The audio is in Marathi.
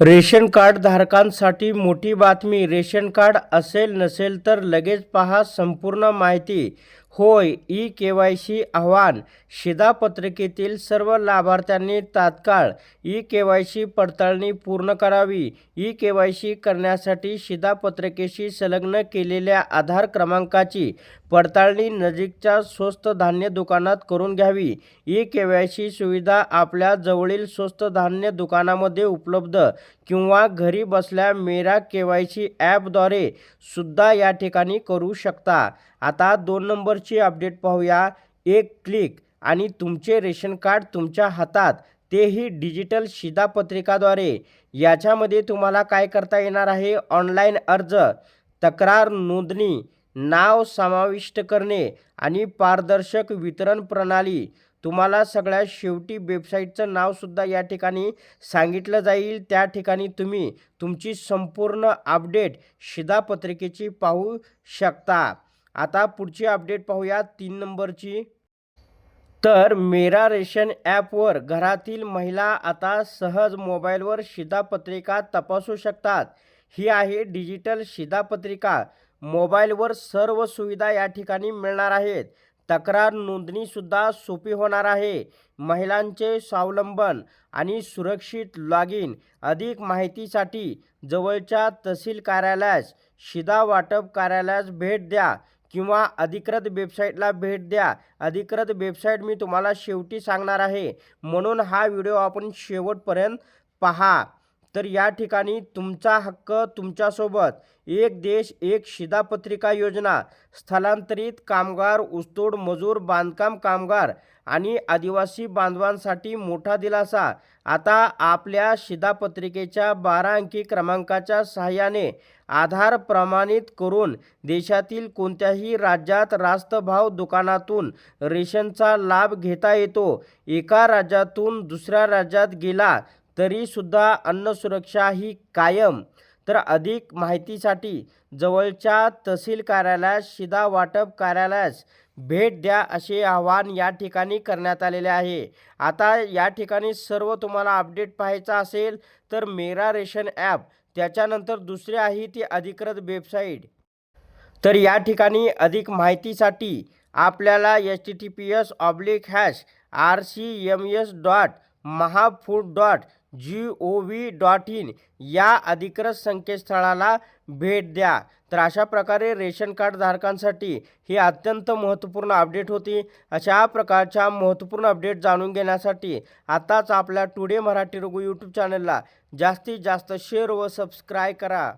रेशन कार्ड धारकांसाठी मोठी बातमी. रेशन कार्ड असेल नसेल तर लगेच पहा संपूर्ण माहिती. होय, ई-केवायसी आव्हान. शिधापत्रिकेतील सर्व लाभार्थ्यांनी तात्काळ ई-केवायसी पडताळणी पूर्ण करावी. ई-केवायसी करण्यासाठी शिधापत्रिकेशी संलग्न केलेल्या आधार क्रमांकाची पडताळणी नजीकच्या स्वस्त धान्य दुकानात करून घ्यावी. ई-केवायसी सुविधा आपल्या जवळील स्वस्त धान्य दुकानामध्ये उपलब्ध किंवा घरी बसल्या मेरा केवायसी ॲपद्वारे सुद्धा या ठिकाणी करू शकता. आता 2 नंबरची अपडेट पाहूया. एक क्लिक आणि तुमचे रेशन कार्ड तुमच्या हातात, तेही डिजिटल शिधापत्रिकाद्वारे. याच्यामध्ये तुम्हाला काय करता येणार आहे? ऑनलाईन अर्ज, तक्रार नोंदणी, नाव समाविष्ट करणे आणि पारदर्शक वितरण प्रणाली. तुम्हाला सगळ्यात शेवटी वेबसाईटचं नावसुद्धा या ठिकाणी सांगितलं जाईल. त्या ठिकाणी तुम्ही तुमची संपूर्ण अपडेट शिधापत्रिकेची पाहू शकता. आता पुढची अपडेट पाहूया 3 नंबरची. तर मेरा रेशन ॲपवर घरातील महिला आता सहज मोबाईलवर शिधापत्रिका तपासू शकतात. ही आहे डिजिटल शिधापत्रिका. मोबाईलवर सर्व सुविधा या ठिकाणी मिळणार आहेत. तक्रार नोंदणीसुद्धा सोपी होणार आहे. महिलांचे स्वावलंबन आणि सुरक्षित लॉग इन. अधिक माहितीसाठी जवळच्या तहसील कार्यालयास, शिधा वाटप कार्यालयास भेट द्या किंवा अधिकृत वेबसाईटला भेट द्या. अधिकृत वेबसाईट मी तुम्हाला शेवटी सांगणार आहे, म्हणून हा व्हिडिओ आपण शेवटपर्यंत पहा. तर या ठिकाणी तुमचा हक्क तुमच्यासोबत. एक देश एक शिधापत्रिका योजना. स्थलांतरित कामगार, ऊसतोड मजूर, बांधकाम कामगार आणि आदिवासी बांधवांसाठी मोठा दिलासा. आता आपल्या शिधापत्रिकेच्या 12 अंकी क्रमांकाच्या सहाय्याने आधार प्रमाणित करून देशातील कोणत्याही राज्यात रास्तभाव दुकानातून रेशनचा लाभ घेता येतो. एका राज्यातून दुसऱ्या राज्यात गेला तरी सुद्धा अन्न सुरक्षा ही कायम. तर अधिक माहितीसाठी जवळच्या तहसील कार्यालयास, शिधा वाटप कार्यालयास भेट द्या असे आवाहन या ठिकाणी करण्यात आलेले आहे. आता या ठिकाणी सर्व तुम्हाला अपडेट पाहायचा असेल तर मेरा रेशन ॲप, त्याच्यानंतर दुसरी आहे ती अधिकृत वेबसाईट. तर या ठिकाणी अधिक माहितीसाठी आपल्याला https://rcms.mahafood.gov.in या अधिकृत संकेतस्थळाला भेट द्या. तर अशा प्रकारे रेशन कार्ड धारकांसाठी ही अत्यंत महत्त्वपूर्ण अपडेट होती. अशा प्रकारच्या महत्त्वपूर्ण अपडेट जाणून घेण्यासाठी आताच आपल्या टुडे मराठी रघु यूट्यूब चॅनलला जास्तीत जास्त शेअर व सबस्क्राईब करा.